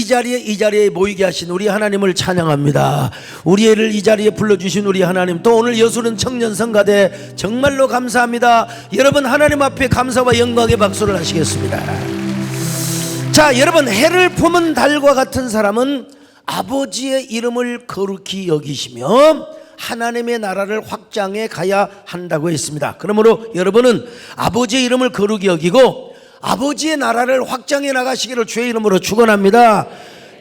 이 자리에 모이게 하신 우리 하나님을 찬양합니다. 우리 애를 이 자리에 불러주신 우리 하나님, 또 오늘 여수는 청년성가대 정말로 감사합니다. 여러분 하나님 앞에 감사와 영광의 박수를 하시겠습니다. 자, 여러분, 해를 품은 달과 같은 사람은 아버지의 이름을 거룩히 여기시며 하나님의 나라를 확장해 가야 한다고 했습니다. 그러므로 여러분은 아버지의 이름을 거룩히 여기고 아버지의 나라를 확장해 나가시기를 주의 이름으로 축원합니다.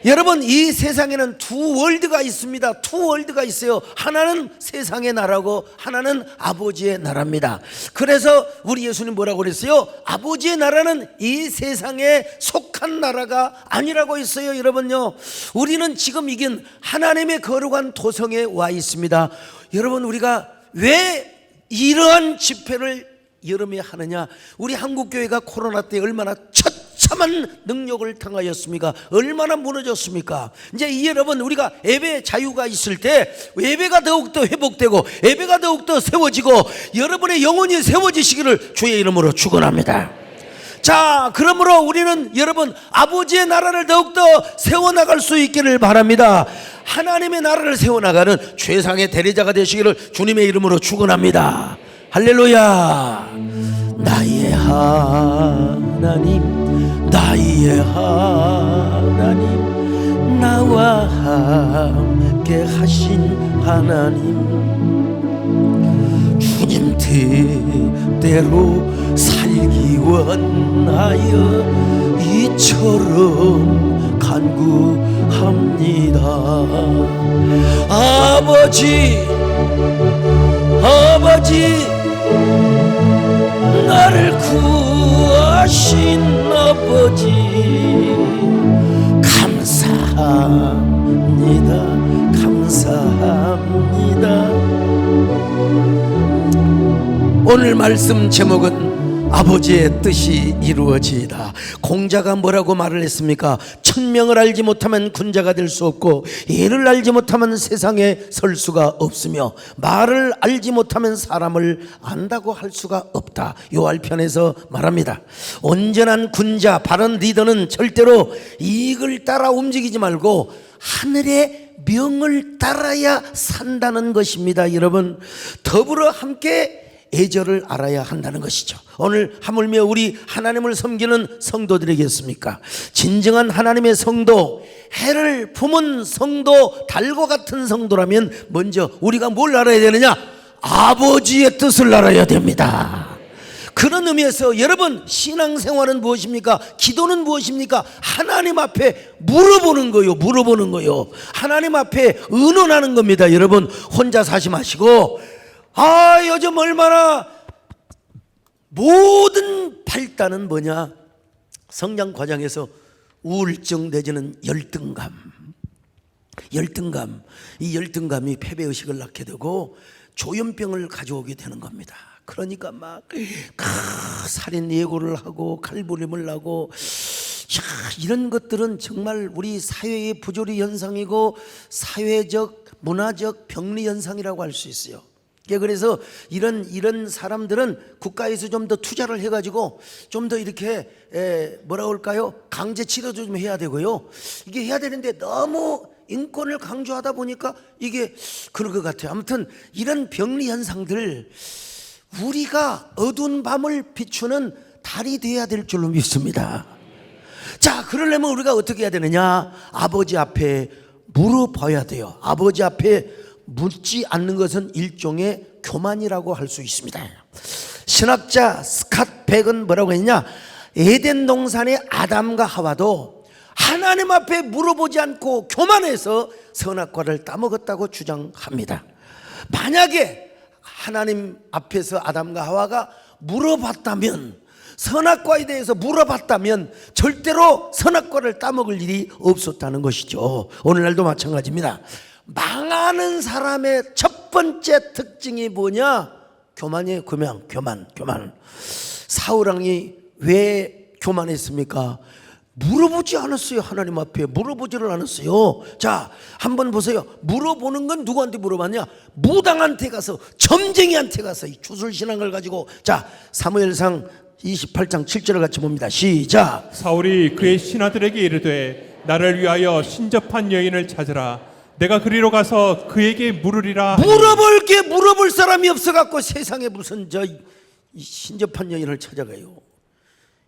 여러분, 이 세상에는 두 월드가 있습니다. 두 월드가 있어요. 하나는 세상의 나라고 하나는 아버지의 나라입니다. 그래서 우리 예수님 뭐라고 그랬어요? 아버지의 나라는 이 세상에 속한 나라가 아니라고 했어요. 여러분요, 우리는 지금 이긴 하나님의 거룩한 도성에 와 있습니다. 여러분, 우리가 왜 이러한 집회를 여름에 하느냐? 우리 한국교회가 코로나 때 얼마나 처참한 능력을 당하였습니까? 얼마나 무너졌습니까? 이제 이 여러분, 우리가 예배 자유가 있을 때 예배가 더욱더 회복되고 예배가 더욱더 세워지고 여러분의 영혼이 세워지시기를 주의 이름으로 축원합니다. 자, 그러므로 우리는 여러분 아버지의 나라를 더욱더 세워나갈 수 있기를 바랍니다. 하나님의 나라를 세워나가는 최상의 대리자가 되시기를 주님의 이름으로 축원합니다. 할렐루야. 나의 하나님, 나의 하나님, 나와 함께 하신 하나님, 주님 뜻대로 살기 원하여 이처럼 간구합니다. 아버지, 아버지, 나를 구하신 아버지, 감사합니다. 감사합니다. 오늘 말씀 제목은 아버지의 뜻이 이루어지이다. 공자가 뭐라고 말을 했습니까? 천명을 알지 못하면 군자가 될 수 없고 예를 알지 못하면 세상에 설 수가 없으며 말을 알지 못하면 사람을 안다고 할 수가 없다. 요할편에서 말합니다. 온전한 군자, 바른 리더는 절대로 이익을 따라 움직이지 말고 하늘의 명을 따라야 산다는 것입니다. 여러분, 더불어 함께 애절을 알아야 한다는 것이죠. 오늘 하물며 우리 하나님을 섬기는 성도들이겠습니까? 진정한 하나님의 성도, 해를 품은 성도, 달과 같은 성도라면 먼저 우리가 뭘 알아야 되느냐? 아버지의 뜻을 알아야 됩니다. 그런 의미에서 여러분, 신앙생활은 무엇입니까? 기도는 무엇입니까? 하나님 앞에 물어보는 거요. 물어보는 거요. 하나님 앞에 의논하는 겁니다. 여러분, 혼자 사지 마시고, 요즘 얼마나 모든 발단은 뭐냐? 성장 과정에서 우울증 내지는 열등감. 이 열등감이 패배의식을 낳게 되고 조현병을 가져오게 되는 겁니다. 그러니까 막 살인 예고를 하고 칼부림을 하고, 이런 것들은 정말 우리 사회의 부조리 현상이고 사회적 문화적 병리 현상이라고 할 수 있어요. 그래서 이런 사람들은 국가에서 좀 더 투자를 해가지고 좀 더 이렇게 뭐라 할까요? 강제 치료도 좀 해야 되고요. 이게 해야 되는데 너무 인권을 강조하다 보니까 이게 그런 것 같아요. 아무튼 이런 병리 현상들, 우리가 어두운 밤을 비추는 달이 돼야 될 줄로 믿습니다. 자, 그러려면 우리가 어떻게 해야 되느냐? 아버지 앞에 물어봐야 돼요. 아버지 앞에 묻지 않는 것은 일종의 교만이라고 할 수 있습니다. 신학자 스캇 백은 뭐라고 했냐? 에덴 동산의 아담과 하와도 하나님 앞에 물어보지 않고 교만해서 선악과를 따먹었다고 주장합니다. 만약에 하나님 앞에서 아담과 하와가 물어봤다면, 선악과에 대해서 물어봤다면 절대로 선악과를 따먹을 일이 없었다는 것이죠. 오늘날도 마찬가지입니다. 망하는 사람의 첫 번째 특징이 뭐냐? 교만이에요. 교만. 사울왕이 왜 교만했습니까? 물어보지 않았어요. 하나님 앞에 물어보지를 않았어요. 자, 한번 보세요. 물어보는 건 누구한테 물어봤냐? 무당한테 가서, 점쟁이한테 가서 이 주술신앙을 가지고. 자, 사무엘상 28장 7절을 같이 봅니다. 시작. 사울이 그의 신하들에게 이르되 나를 위하여 신접한 여인을 찾으라. 내가 그리로 가서 그에게 물으리라. 물어볼 사람이 없어갖고 세상에 무슨 이 신접한 여인을 찾아가요.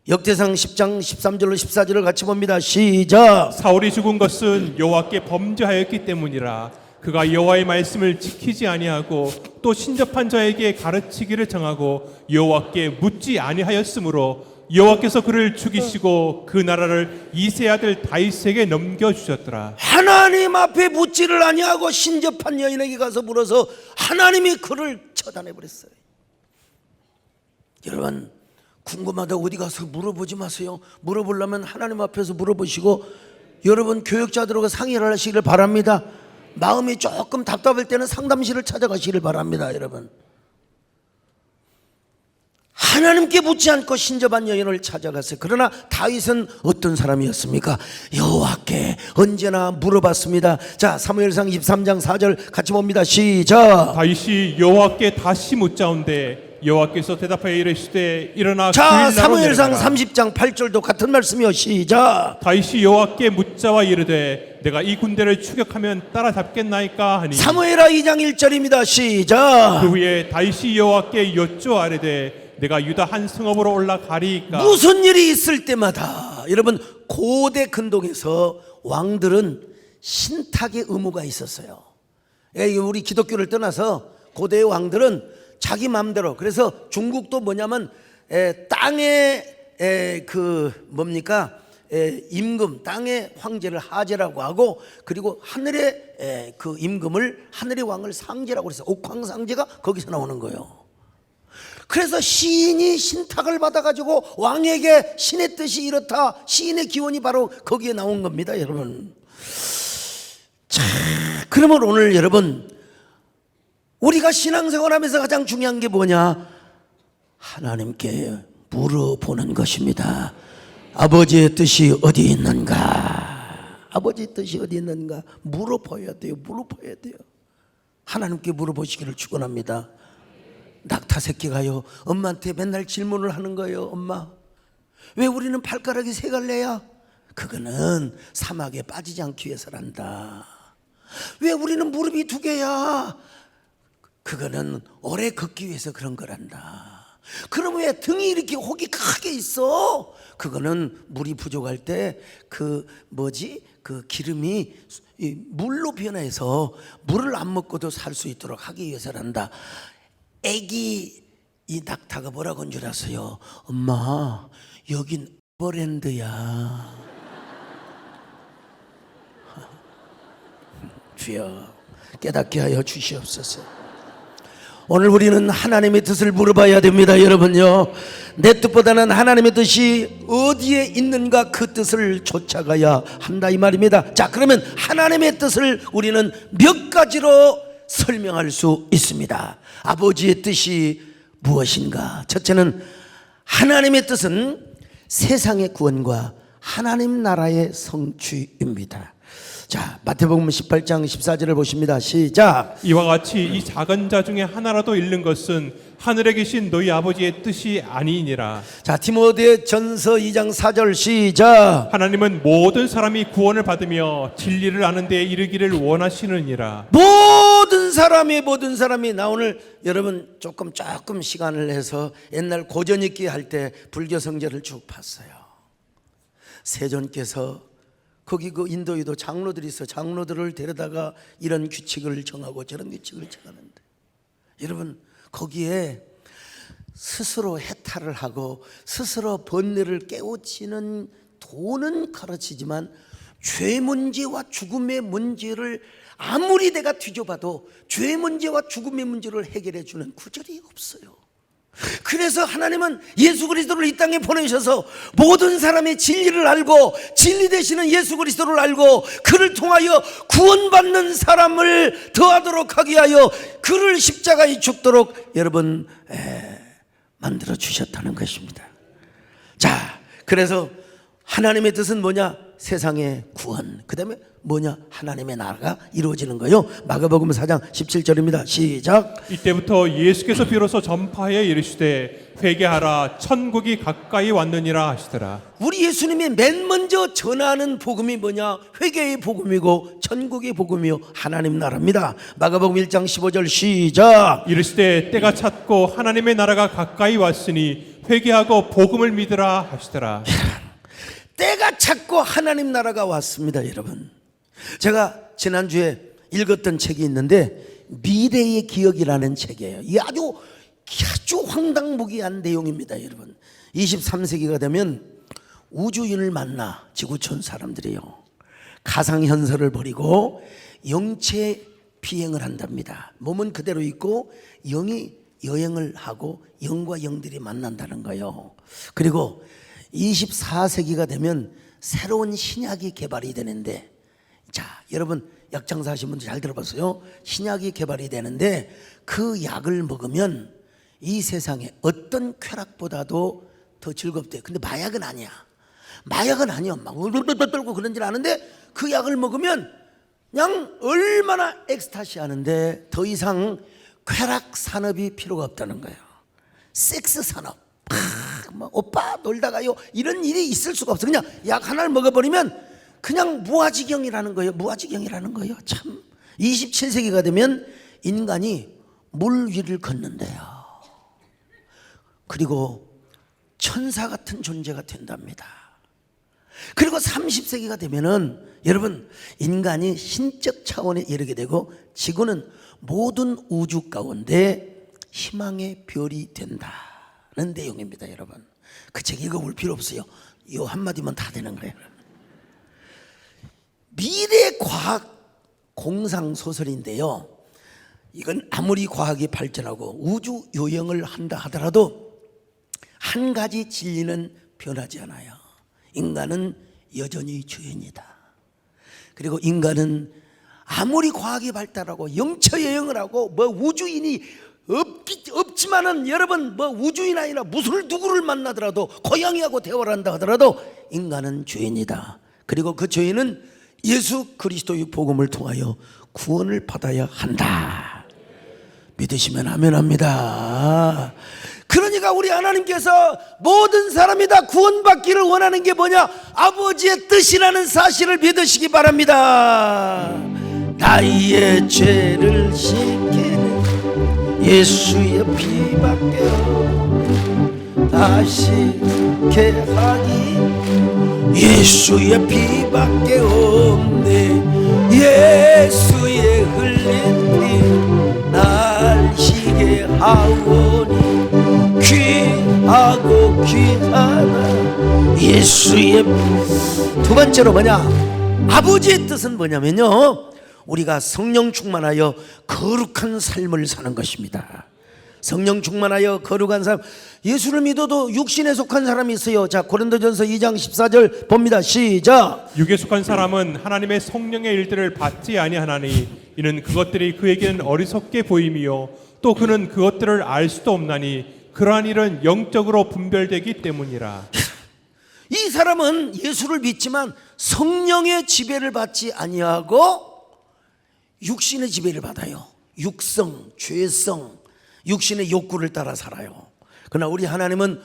역대상 10장 13절로 14절을 같이 봅니다. 시작. 사울이 죽은 것은 여호와께 범죄하였기 때문이라. 그가 여호와의 말씀을 지키지 아니하고 또 신접한 자에게 가르치기를 정하고 여호와께 묻지 아니하였으므로 여호와께서 그를 죽이시고 그 나라를 이세 아들 다윗에게 넘겨주셨더라. 하나님 앞에 묻지를 아니하고 신접한 여인에게 가서 물어서 하나님이 그를 처단해버렸어요. 여러분 궁금하다 어디 가서 물어보지 마세요. 물어보려면 하나님 앞에서 물어보시고 여러분 교역자들하고 상의를 하시기를 바랍니다. 마음이 조금 답답할 때는 상담실을 찾아가시기를 바랍니다. 여러분 하나님께 묻지 않고 신접한 여인을 찾아갔어요. 그러나 다윗은 어떤 사람이었습니까? 여호와께 언제나 물어봤습니다. 자, 사무엘상 23장 4절 같이 봅니다. 시작. 다윗이 여호와께 다시 묻자온데 여호와께서 대답하여 이르시되 일어나 자, 그 일나로 사무엘상 내려가라. 30장 8절도 같은 말씀이요. 시작. 다윗이 여호와께 묻자와 이르되 내가 이 군대를 추격하면 따라잡겠나이까 하니 사무엘하 2장 1절입니다. 시작. 그 후에 다윗이 여호와께 여쭈아르되 내가 유다 한 성읍으로 올라가리이까. 무슨 일이 있을 때마다 여러분 고대 근동에서 왕들은 신탁의 의무가 있었어요. 우리 기독교를 떠나서 고대의 왕들은 자기 마음대로, 그래서 중국도 뭐냐면 땅에 임금, 땅의 황제를 하제라고 하고, 그리고 하늘의 그 임금을, 하늘의 왕을 상제라고 해서 옥황상제가 거기서 나오는 거예요. 그래서 시인이 신탁을 받아가지고 왕에게 신의 뜻이 이렇다, 시인의 기원이 바로 거기에 나온 겁니다, 여러분. 자, 그러면 오늘 여러분 우리가 신앙생활하면서 가장 중요한 게 뭐냐? 하나님께 물어보는 것입니다. 아버지의 뜻이 어디 있는가? 아버지의 뜻이 어디 있는가? 물어봐야 돼요. 물어봐야 돼요. 하나님께 물어보시기를 축원합니다. 낙타 새끼가요, 엄마한테 맨날 질문을 하는 거예요. 엄마, 왜 우리는 발가락이 세 갈래야? 그거는 사막에 빠지지 않기 위해서란다. 왜 우리는 무릎이 두 개야? 그거는 오래 걷기 위해서 그런 거란다. 그럼 왜 등이 이렇게 혹이 크게 있어? 그거는 물이 부족할 때 그 기름이 물로 변해서 물을 안 먹고도 살 수 있도록 하기 위해서란다. 애기 이 낙타가 뭐라고 한 줄 아세요? 엄마, 여긴 에버랜드야. 주여 깨닫게 하여 주시옵소서. 오늘 우리는 하나님의 뜻을 물어봐야 됩니다. 여러분요, 내 뜻보다는 하나님의 뜻이 어디에 있는가 그 뜻을 쫓아가야 한다 이 말입니다. 자, 그러면 하나님의 뜻을 우리는 몇 가지로 설명할 수 있습니다. 아버지의 뜻이 무엇인가? 첫째는 하나님의 뜻은 세상의 구원과 하나님 나라의 성취입니다. 자, 마태복음 18장 14절을 보십니다. 시작. 이와 같이 이 작은 자 중에 하나라도 잃는 것은 하늘에 계신 너희 아버지의 뜻이 아니니라. 자, 디모데전서 2장 4절 시작. 하나님은 모든 사람이 구원을 받으며 진리를 아는 데 이르기를 원하시느니라. 모든 사람이 나 오늘 여러분 조금 시간을 내서 옛날 고전읽기 할 때 불교 성전을 쭉 봤어요. 세존께서 거기 그 인도에도 장로들이 있어. 장로들을 데려다가 이런 규칙을 정하고 저런 규칙을 정하는데, 여러분 거기에 스스로 해탈을 하고 스스로 번뇌를 깨우치는 도는 가르치지만 죄 문제와 죽음의 문제를 아무리 내가 뒤져봐도 죄 문제와 죽음의 문제를 해결해 주는 구절이 없어요. 그래서 하나님은 예수 그리스도를 이 땅에 보내셔서 모든 사람의 진리를 알고 진리 되시는 예수 그리스도를 알고 그를 통하여 구원받는 사람을 더하도록 하기 위하여 그를 십자가에 죽도록 여러분 만들어 주셨다는 것입니다. 자, 그래서 하나님의 뜻은 뭐냐? 세상의 구원. 그 다음에 뭐냐? 하나님의 나라가 이루어지는 거예요. 마가복음 4장 17절입니다. 시작. 이때부터 예수께서 비로소 전파하여 이르시되 회개하라 천국이 가까이 왔느니라 하시더라. 우리 예수님이 맨 먼저 전하는 복음이 뭐냐? 회개의 복음이고 천국의 복음이요 하나님 나라입니다. 마가복음 1장 15절 시작. 이르시되 때가 찼고 하나님의 나라가 가까이 왔으니 회개하고 복음을 믿으라 하시더라. 때가 찼고 하나님 나라가 왔습니다. 여러분, 제가 지난주에 읽었던 책이 있는데 미래의 기억이라는 책이에요. 이게 아주 황당무계한 내용입니다. 여러분, 23세기가 되면 우주인을 만나 지구촌 사람들이요 가상현설을 버리고 영체 비행을 한답니다. 몸은 그대로 있고 영이 여행을 하고 영과 영들이 만난다는 거예요. 그리고 24세기가 되면 새로운 신약이 개발이 되는데, 자, 여러분 약장사 하신 분들 잘 들어봤어요. 신약이 개발이 되는데 그 약을 먹으면 이 세상에 어떤 쾌락보다도 더 즐겁대요. 근데 마약은 아니야. 마약은 아니야. 막 울울울 떨고 그런 줄 아는데 그 약을 먹으면 그냥 얼마나 엑스타시 하는데 더 이상 쾌락 산업이 필요가 없다는 거예요. 섹스 산업. 막 오빠 놀다가요 이런 일이 있을 수가 없어. 그냥 약 하나를 먹어버리면 그냥 무아지경이라는 거예요. 무아지경이라는 거예요. 참 27세기가 되면 인간이 물 위를 걷는데요. 그리고 천사 같은 존재가 된답니다. 그리고 30세기가 되면은 여러분 인간이 신적 차원에 이르게 되고 지구는 모든 우주 가운데 희망의 별이 된다는 내용입니다. 여러분, 그 책 읽어볼 필요 없어요. 이 한마디면 다 되는 거예요. 미래 과학 공상 소설인데요, 이건 아무리 과학이 발전하고 우주 요행을 한다 하더라도 한 가지 진리는 변하지 않아요. 인간은 여전히 주인이다. 그리고 인간은 아무리 과학이 발달하고 영처 여행을 하고 뭐 우주인이 없지만은 여러분 뭐 우주인 아니라 무슨 누구를 만나더라도 고양이하고 대화를 한다 하더라도 인간은 주인이다. 그리고 그 주인은 예수 그리스도의 복음을 통하여 구원을 받아야 한다. 믿으시면 아멘합니다. 그러니까 우리 하나님께서 모든 사람이 다 구원받기를 원하는 게 뭐냐? 아버지의 뜻이라는 사실을 믿으시기 바랍니다. 나의 죄를 씻기는 예수의 피밖에 다시 개하기 예수의 피밖에 없네. 예수의 흘린 피 날 희게 하오니 귀하고 귀하나 예수의. 두 번째로 뭐냐? 아버지의 뜻은 뭐냐면요, 우리가 성령 충만하여 거룩한 삶을 사는 것입니다. 성령 충만하여 거룩한 삶. 예수를 믿어도 육신에 속한 사람이 있어요. 자, 고린도전서 2장 14절 봅니다. 시작. 육에 속한 사람은 하나님의 성령의 일들을 받지 아니하나니 이는 그것들이 그에게는 어리석게 보임이요 또 그는 그것들을 알 수도 없나니 그러한 일은 영적으로 분별되기 때문이라. 이 사람은 예수를 믿지만 성령의 지배를 받지 아니하고 육신의 지배를 받아요. 육성, 죄성, 육신의 욕구를 따라 살아요. 그러나 우리 하나님은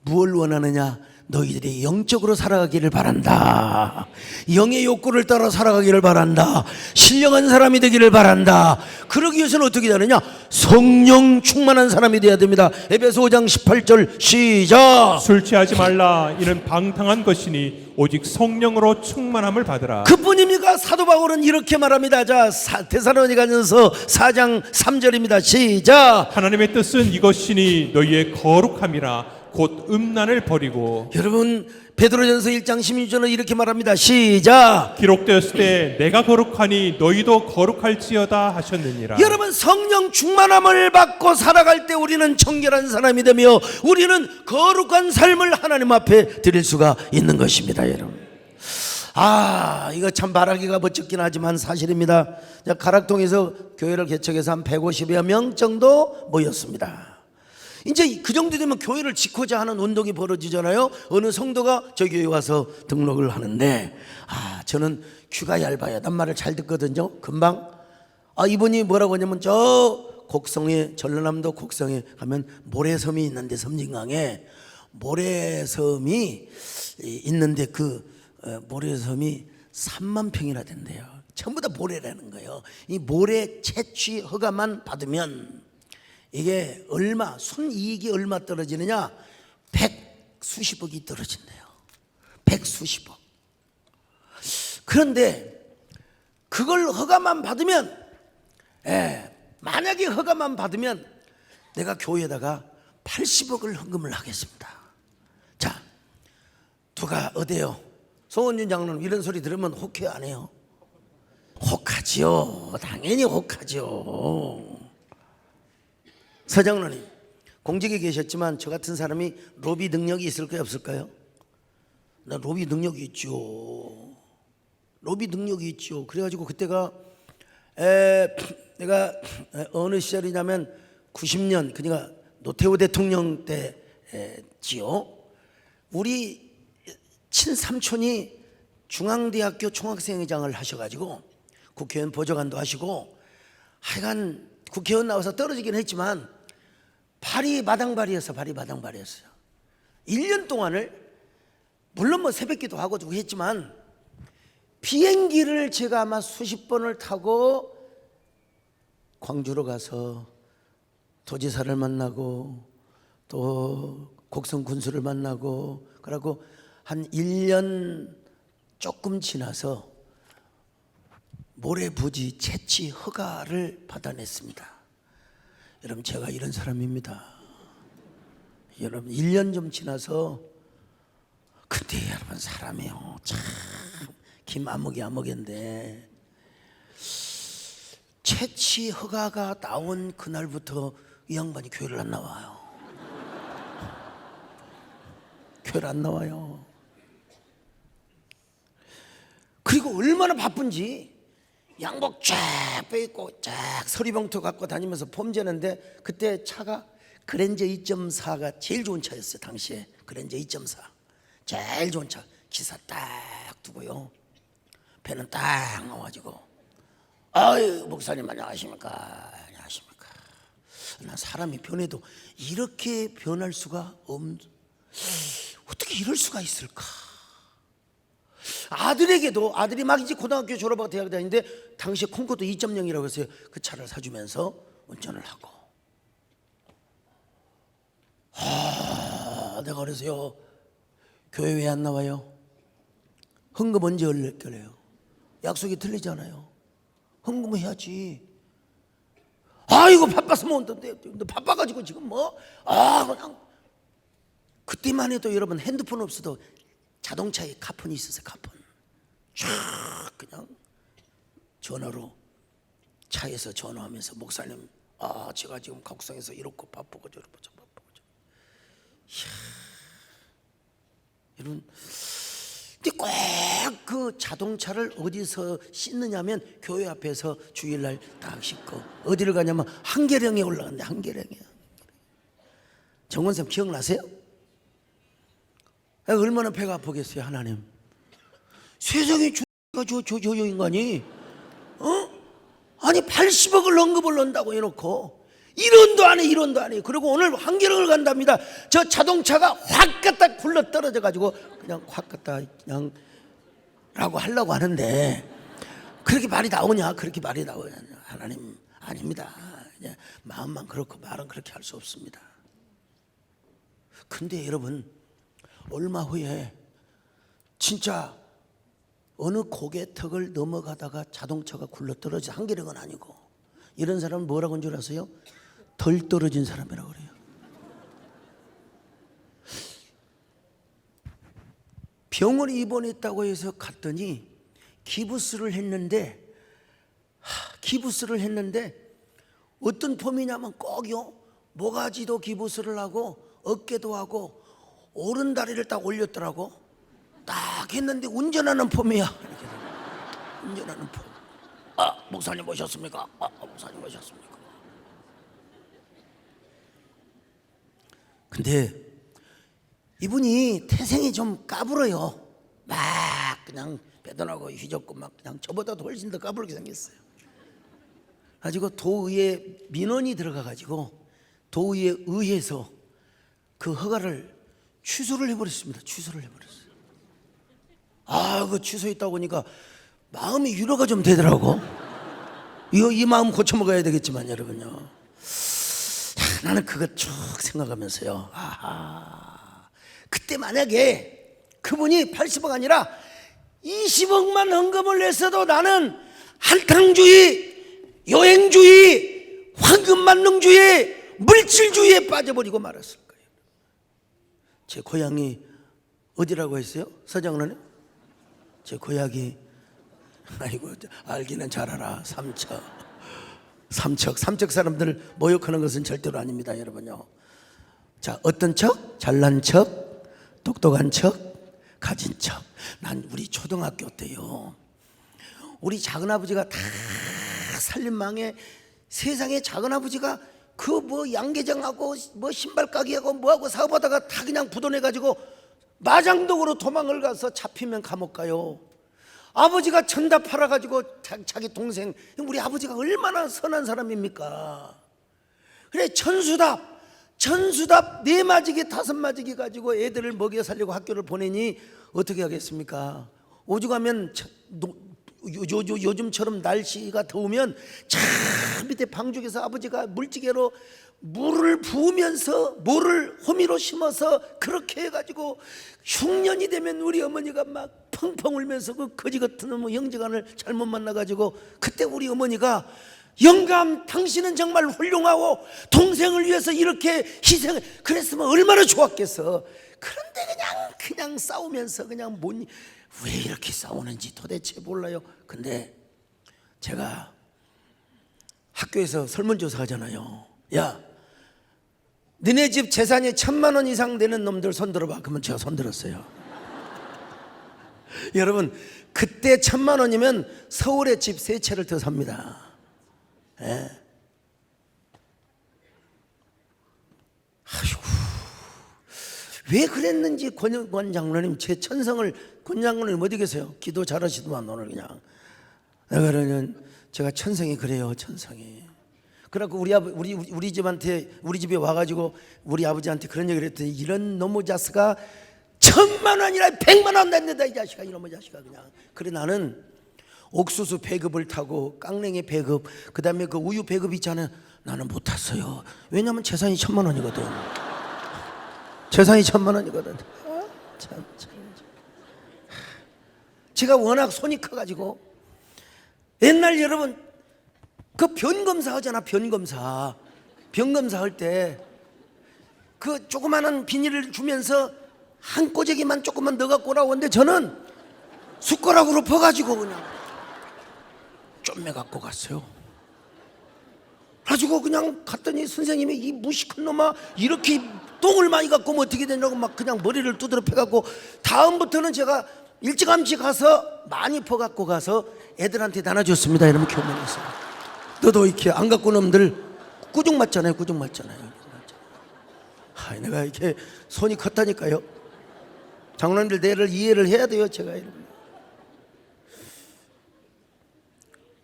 무엇을 원하느냐? 너희들이 영적으로 살아가기를 바란다. 영의 욕구를 따라 살아가기를 바란다. 신령한 사람이 되기를 바란다. 그러기 위해서는 어떻게 되느냐? 성령 충만한 사람이 되어야 됩니다. 에베소 5장 18절 시작. 술 취하지 말라. 이는 방탕한 것이니 오직 성령으로 충만함을 받으라. 그뿐입니까? 사도 바울은 이렇게 말합니다. 자, 데살로니가전서 4장 3절입니다. 시작. 하나님의 뜻은 이것이니 너희의 거룩함이라. 곧 음란을 버리고. 여러분, 베드로전서 1장 16절은 이렇게 말합니다. 시작. 기록되었을 때 내가 거룩하니 너희도 거룩할지어다 하셨느니라. 여러분, 성령 충만함을 받고 살아갈 때 우리는 정결한 사람이 되며 우리는 거룩한 삶을 하나님 앞에 드릴 수가 있는 것입니다. 여러분, 이거 참 말하기가 멋쩍긴 하지만 사실입니다. 가락동에서 교회를 개척해서 한 150여 명 정도 모였습니다. 이제 그 정도 되면 교회를 짓고자 하는 운동이 벌어지잖아요. 어느 성도가 저 교회 와서 등록을 하는데, 저는 귀가 얇아요. 난 말을 잘 듣거든요. 금방. 이분이 뭐라고 하냐면, 저 곡성에, 전라남도 곡성에 가면 모래섬이 있는데, 섬진강에 모래섬이 있는데, 모래섬이 3만 평이나 된대요. 전부 다 모래라는 거예요. 이 모래 채취 허가만 받으면 이게 얼마, 순이익이 얼마 떨어지느냐? 100수십억이 떨어진대요. 100수십억. 그런데 그걸 허가만 받으면, 만약에 허가만 받으면 내가 교회에다가 80억을 헌금을 하겠습니다. 자, 누가 어때요? 송원준 장로는 이런 소리 들으면 혹해요, 안 해요? 혹하지요. 당연히 혹하지요. 서장로님, 공직에 계셨지만 저 같은 사람이 로비 능력이 있을까요, 없을까요? 나 로비 능력이 있죠. 로비 능력이 있죠. 그래가지고 그때가 내가 어느 시절이냐면 90년, 그러니까 노태우 대통령 때지요. 우리 친삼촌이 중앙대학교 총학생회장을 하셔가지고 국회의원 보좌관도 하시고, 하여간 국회의원 나와서 떨어지긴 했지만 발이 마당발이었어요. 1년 동안을, 물론 뭐 새벽기도 하고 했지만, 비행기를 제가 아마 수십 번을 타고 광주로 가서 도지사를 만나고 또 곡성 군수를 만나고, 그러고 한 1년 조금 지나서 모래부지 채취 허가를 받아냈습니다. 여러분, 제가 이런 사람입니다. 여러분, 1년 좀 지나서, 근데 여러분, 사람이요, 참 김아무개인데, 채취 허가가 나온 그날부터 이 양반이 교회를 안 나와요. 교회를 안 나와요. 그리고 얼마나 바쁜지 양복 쫙 빼입고 쫙 서리봉투 갖고 다니면서 폼재는데, 그때 차가 그랜저 2.4가 제일 좋은 차였어요. 당시에 그랜저 2.4 제일 좋은 차. 기사 딱 두고요, 배는 딱 나와가지고, 아유 목사님 안녕하십니까. 안녕하십니까. 난 사람이 변해도 이렇게 변할 수가 어떻게 이럴 수가 있을까. 아들에게도, 아들이 막 이제 고등학교 졸업하고 대학 다니는데 당시에 콩코드 2.0이라고 해서 그 차를 사주면서 운전을 하고, 내가 그래서요, 교회 왜 안 나와요? 헌금 언제 올릴게요? 약속이 틀리잖아요. 헌금을 해야지. 이거 바빠서 못 온던데, 바빠가지고 지금 그냥. 그때만 해도 여러분, 핸드폰 없어도 자동차에 카폰이 있었어요. 카폰 쫙 그냥 전화로, 차에서 전화하면서, 목사님 제가 지금 곡성에서 이렇고 바쁘고 저렇고 바쁘고. 이야, 여러분, 근데 꼭 그 자동차를 어디서 씻느냐면 교회 앞에서 주일날 딱 씻고, 어디를 가냐면 한계령에 올라갔는데, 한계령이야. 정원쌤 기억나세요? 얼마나 배가 아프겠어요. 하나님, 세상에 저 인간이 아니 80억을 언급을 넣는다고 해놓고 1원도 안 해. 1원도 안 해. 그리고 오늘 한계령을 간답니다. 저 자동차가 확 갖다 굴러 떨어져 가지고 그냥 확 갖다 그냥 라고 하려고 하는데, 그렇게 말이 나오냐? 그렇게 말이 나오냐? 하나님, 아닙니다. 마음만 그렇고 말은 그렇게 할 수 없습니다. 근데 여러분, 얼마 후에 진짜 어느 고개턱을 넘어가다가 자동차가 굴러 떨어져, 한계령은 아니고, 이런 사람은 뭐라고 한 줄 아세요? 덜 떨어진 사람이라고 그래요. 병원에 입원했다고 해서 갔더니 기부스를 했는데, 어떤 폼이냐면 꼭요, 모가지도 기부스를 하고 어깨도 하고 오른다리를 딱 올렸더라고. 딱 했는데 운전하는 폼이야. 운전하는 폼. 목사님 오셨습니까? 목사님 오셨습니까? 근데 이분이 태생이 좀 까불어요. 막 그냥 배던하고 휘젓고 막 그냥 저보다도 훨씬 더 까불게 생겼어요. 가지고 도의회 민원이 들어가가지고 도의회 의회에서 그 허가를 취소를 해버렸습니다. 취소를 해버렸어요. 그 취소했다고 보니까 마음이 위로가 좀 되더라고. 이 마음 고쳐먹어야 되겠지만 여러분요. 나는 그거 쭉 생각하면서요. 그때 만약에 그분이 80억 아니라 20억만 헌금을 냈어도 나는 한탕주의, 여행주의, 황금만능주의, 물질주의에 빠져버리고 말았을 거예요. 제 고향이 어디라고 했어요? 서장로는? 제 고향이 아이고 알기는 잘 알아. 삼척 사람들을 모욕하는 것은 절대로 아닙니다, 여러분요. 자, 어떤 척? 잘난 척, 똑똑한 척, 가진 척. 난 우리 초등학교 때요, 우리 작은아버지가 다 살림망에 세상에 작은아버지가 그 뭐 양계장하고 뭐 신발 가게하고 뭐하고 사업하다가 다 그냥 부도내가지고 마장동으로 도망을 가서 잡히면 감옥 가요. 아버지가 천다 팔아가지고 자기 동생, 우리 아버지가 얼마나 선한 사람입니까? 그래 천수답 4마지기 5마지기 가지고 애들을 먹여 살리고 학교를 보내니 어떻게 하겠습니까? 오죽하면 요즘처럼 날씨가 더우면 저 밑에 방죽에서 아버지가 물지개로 물을 부으면서 모를 호미로 심어서 그렇게 해가지고 흉년이 되면 우리 어머니가 막 펑펑 울면서 그 거지 같은 놈의 형제간을 잘못 만나가지고 그때 우리 어머니가 영감 당신은 정말 훌륭하고 동생을 위해서 이렇게 희생을 그랬으면 얼마나 좋았겠어. 그런데 그냥 싸우면서 그냥 왜 이렇게 싸우는지 도대체 몰라요. 근데 제가 학교에서 설문조사 하잖아요. 야, 너네 집 재산이 1,000만 원 이상 되는 놈들 손 들어봐. 그러면 제가 손 들었어요. 여러분 그때 1,000만 원이면 서울에 집 3채를 더 삽니다. 예. 아이고, 왜 그랬는지 권 장로님 제 천성을 권 장로님 어디 계세요? 기도 잘하시더만 오늘 그냥. 내가 그러면 제가 천성이 그래요. 천성이. 그래갖고 우리 집한테 우리 집에 와가지고 우리 아버지한테 그런 얘기를 했더니 이런 놈의 자식아 1,000만 원이라 100만 원 낸다 이 자식아 이놈의 자식아 그냥. 그래 나는 옥수수 배급을 타고 깡냉이 배급 그 다음에 그 우유 배급 있잖아요. 나는 못 탔어요. 왜냐면 재산이 1,000만 원이거든. 재산이 1,000만 원이거든. 참. 제가 워낙 손이 커가지고 옛날 여러분 그 변검사 하잖아. 변검사 할 때 그 조그마한 비닐을 주면서 한 꼬재기만 조금만 넣어갖고 오라고 하는데 저는 숟가락으로 퍼가지고 그냥 좀 해갖고 갔어요. 가지고 그냥 갔더니 선생님이 이 무식한 놈아 이렇게 똥을 많이 갖고 오면 어떻게 되냐고 막 그냥 머리를 두드려 패갖고 다음부터는 제가 일찌감치 가서 많이 퍼갖고 가서 애들한테 나눠줬습니다. 이러면 교문에서 너도 이렇게 안 갖고 온 놈들 꾸중 맞잖아요. 내가 이렇게 손이 컸다니까요. 장로님들 내를 이해를 해야 돼요. 제가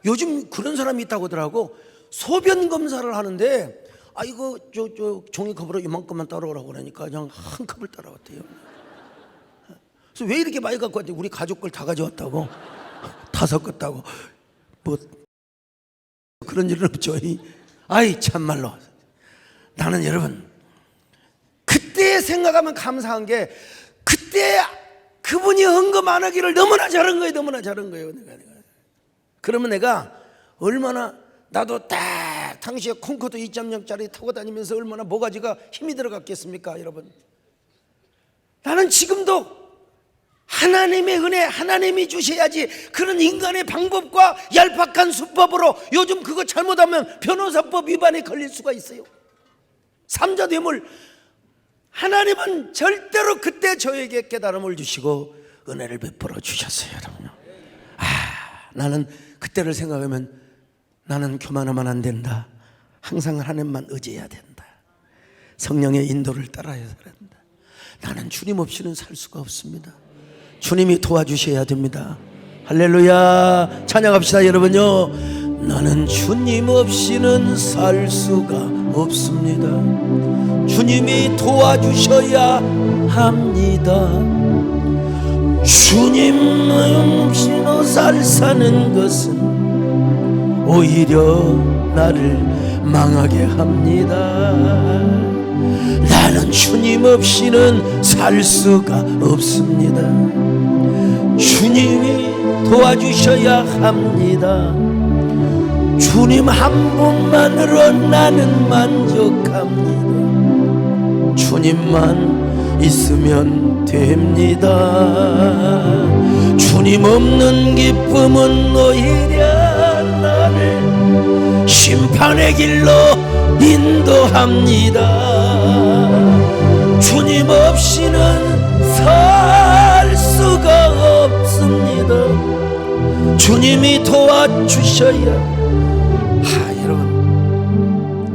요즘 그런 사람이 있다고 하더라고. 소변 검사를 하는데 이거 저 종이컵으로 이만큼만 따라오라고 그러니까 그냥 한 컵을 따라왔대요. 그래서 왜 이렇게 많이 갖고 왔지? 우리 가족 걸 다 가져왔다고 다 섞었다고 뭐 그런 일은 없죠. 참말로 나는 여러분 그때 생각하면 감사한 게 그때 그분이 헌금 안 하기를 너무나 잘한 거예요. 내가. 그러면 내가 얼마나 나도 딱 당시에 콩코드 2.0짜리 타고 다니면서 얼마나 모가지가 힘이 들어갔겠습니까, 여러분? 나는 지금도 하나님의 은혜, 하나님이 주셔야지 그런 인간의 방법과 얄팍한 수법으로 요즘 그거 잘못하면 변호사법 위반에 걸릴 수가 있어요. 삼자 뇌물. 하나님은 절대로 그때 저에게 깨달음을 주시고 은혜를 베풀어 주셨어요, 여러분. 나는 그때를 생각하면 나는 교만하면 안 된다. 항상 하나님만 의지해야 된다. 성령의 인도를 따라야 한다. 나는 주님 없이는 살 수가 없습니다. 주님이 도와주셔야 됩니다. 할렐루야. 찬양합시다 여러분요. 나는 주님 없이는 살 수가 없습니다. 주님이 도와주셔야 합니다. 주님 없이는 살 사는 것은 오히려 나를 망하게 합니다. 나는 주님 없이는 살 수가 없습니다. 주님이 도와주셔야 합니다. 주님 한 분만으로 나는 만족합니다. 주님만 있으면 됩니다. 주님 없는 기쁨은 오히려 나를 심판의 길로 인도합니다. 주님 없이는 살 수가 없습니다. 주님이 도와주셔야. 여러분,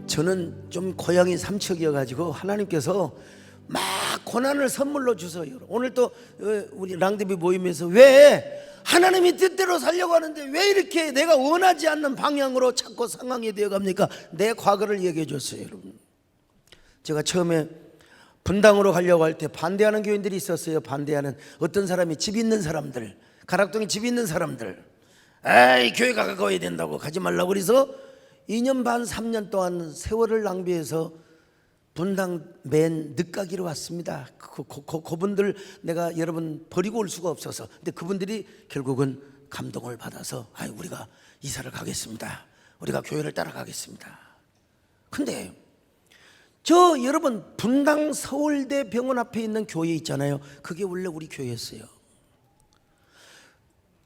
저는 좀 고향이 삼척이어가지고 하나님께서 막 고난을 선물로 주세요. 오늘 또 우리 랑데비 모임에서 왜 하나님이 뜻대로 살려고 하는데 왜 이렇게 내가 원하지 않는 방향으로 자꾸 상황이 되어갑니까? 내 과거를 얘기해 줬어요. 여러분, 제가 처음에 분당으로 가려고 할 때 반대하는 교인들이 있었어요. 반대하는 어떤 사람이 집 있는 사람들, 가락동에 집 있는 사람들, 에이 교회가 가까워야 된다고 가지 말라고 그래서 2년 반 3년 동안 세월을 낭비해서 분당 맨 늦가기로 왔습니다. 그분들 내가 여러분 버리고 올 수가 없어서. 근데 그분들이 결국은 감동을 받아서 우리가 이사를 가겠습니다. 우리가 교회를 따라가겠습니다. 근데 저 여러분 분당 서울대 병원 앞에 있는 교회 있잖아요. 그게 원래 우리 교회였어요.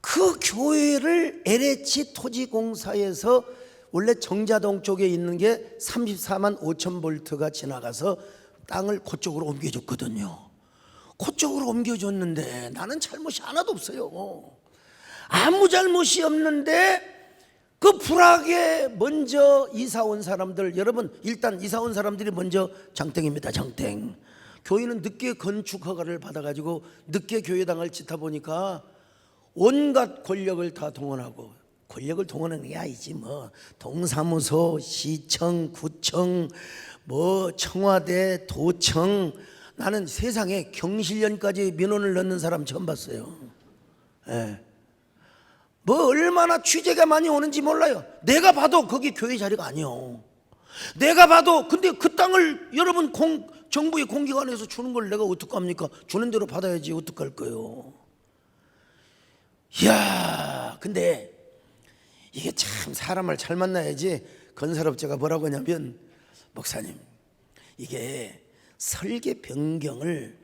그 교회를 LH 토지공사에서 원래 정자동 쪽에 있는 게 34만 5천 볼트가 지나가서 땅을 그쪽으로 옮겨줬거든요. 그쪽으로 옮겨줬는데 나는 잘못이 하나도 없어요. 아무 잘못이 없는데 그 불악에 먼저 이사 온 사람들, 여러분 일단 이사 온 사람들이 먼저 장땡입니다. 장땡. 교회는 늦게 건축 허가를 받아가지고 늦게 교회당을 짓다 보니까 온갖 권력을 다 동원하고, 권력을 동원하는 게 아니지 뭐 동사무소, 시청, 구청, 뭐 청와대, 도청. 나는 세상에 경실련까지 민원을 넣는 사람 처음 봤어요. 뭐 얼마나 취재가 많이 오는지 몰라요. 내가 봐도 거기 교회 자리가 아니요. 내가 봐도. 근데 그 땅을 여러분 정부의 공기관에서 주는 걸 내가 어떡합니까? 주는 대로 받아야지 어떡할 거요. 이야, 근데 이게 참 사람을 잘 만나야지. 건설업자가 뭐라고 하냐면, 목사님 이게 설계 변경을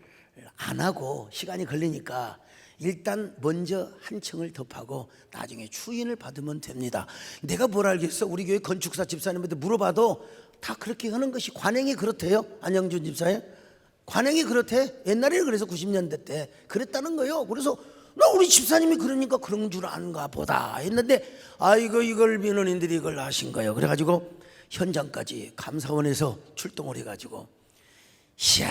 안 하고 시간이 걸리니까 일단 먼저 한 층을 더 파고 나중에 추인을 받으면 됩니다. 내가 뭘 알겠어. 우리 교회 건축사 집사님한테 물어봐도 다 그렇게 하는 것이 관행이 그렇대요. 안영준 집사님 관행이 그렇대. 옛날에 그래서 90년대 때 그랬다는 거예요. 그래서 나 우리 집사님이 그러니까 그런 줄 아는가 보다 했는데, 아이고 이걸 민원인들이 이걸 하신 거예요. 그래가지고 현장까지 감사원에서 출동을 해가지고, 이야,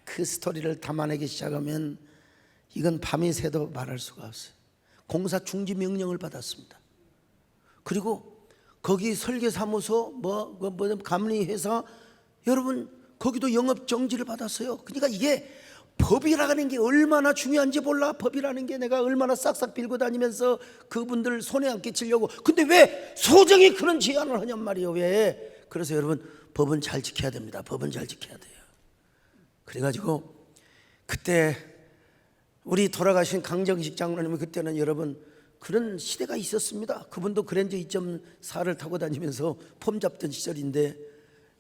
그 스토리를 담아내기 시작하면 이건 밤이 새도 말할 수가 없어요. 공사 중지 명령을 받았습니다. 그리고 거기 설계사무소 뭐 감리회사, 여러분 거기도 영업 정지를 받았어요. 그러니까 이게 법이라는 게 얼마나 중요한지 몰라. 법이라는 게 내가 얼마나 싹싹 빌고 다니면서 그분들 손해 안 끼치려고. 근데 왜 소정이 그런 제안을 하냔 말이에요. 왜? 그래서 여러분 법은 잘 지켜야 됩니다. 법은 잘 지켜야 돼요. 그래가지고 그때 우리 돌아가신 강정식 장로님이 그때는 여러분 그런 시대가 있었습니다. 그분도 그랜저 2.4를 타고 다니면서 폼 잡던 시절인데,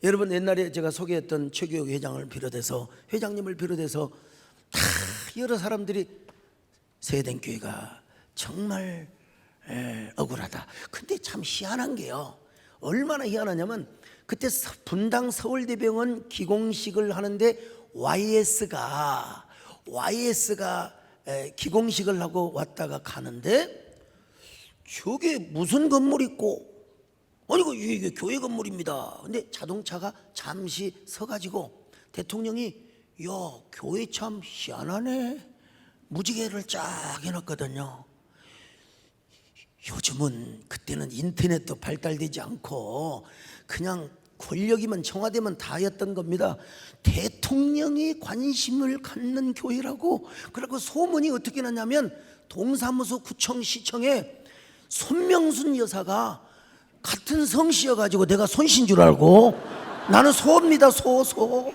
여러분 옛날에 제가 소개했던 최규혁 회장을 비롯해서, 회장님을 비롯해서 다 여러 사람들이 세대교회가 정말 억울하다. 근데 참 희한한 게요. 얼마나 희한하냐면 그때 분당 서울대병원 기공식을 하는데 YS가 기공식을 하고 왔다가 가는데 저게 무슨 건물 있고 아니 이게 교회 건물입니다. 근데 자동차가 잠시 서가지고 대통령이 야 교회 참 희한하네 무지개를 쫙 해놨거든요. 요즘은 그때는 인터넷도 발달되지 않고 그냥 권력이면 청와대면 다였던 겁니다. 대통령이 관심을 갖는 교회라고. 그리고 소문이 어떻게 났냐면 동사무소 구청 시청에 손명순 여사가 같은 성씨여가지고 내가 손신 줄 알고 나는 소입니다 소.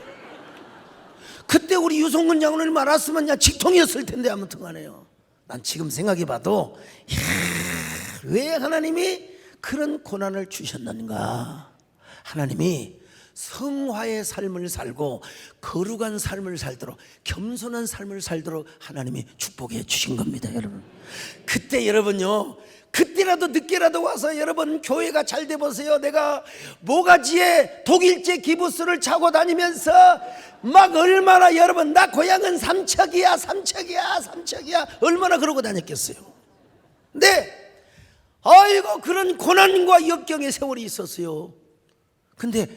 그때 우리 유성근 장로님 알았으면 야 직통이었을 텐데 아무튼 간에요. 난 지금 생각해봐도 왜 하나님이 그런 고난을 주셨는가. 하나님이 성화의 삶을 살고 거룩한 삶을 살도록 겸손한 삶을 살도록 하나님이 축복해 주신 겁니다 여러분. 그때 여러분요 그때라도 늦게라도 와서 여러분 교회가 잘 돼 보세요. 내가 모가지에 독일제 기부스를 차고 다니면서 막 얼마나 여러분 나 고향은 삼척이야 얼마나 그러고 다녔겠어요. 근데 아이고 그런 고난과 역경의 세월이 있었어요. 근데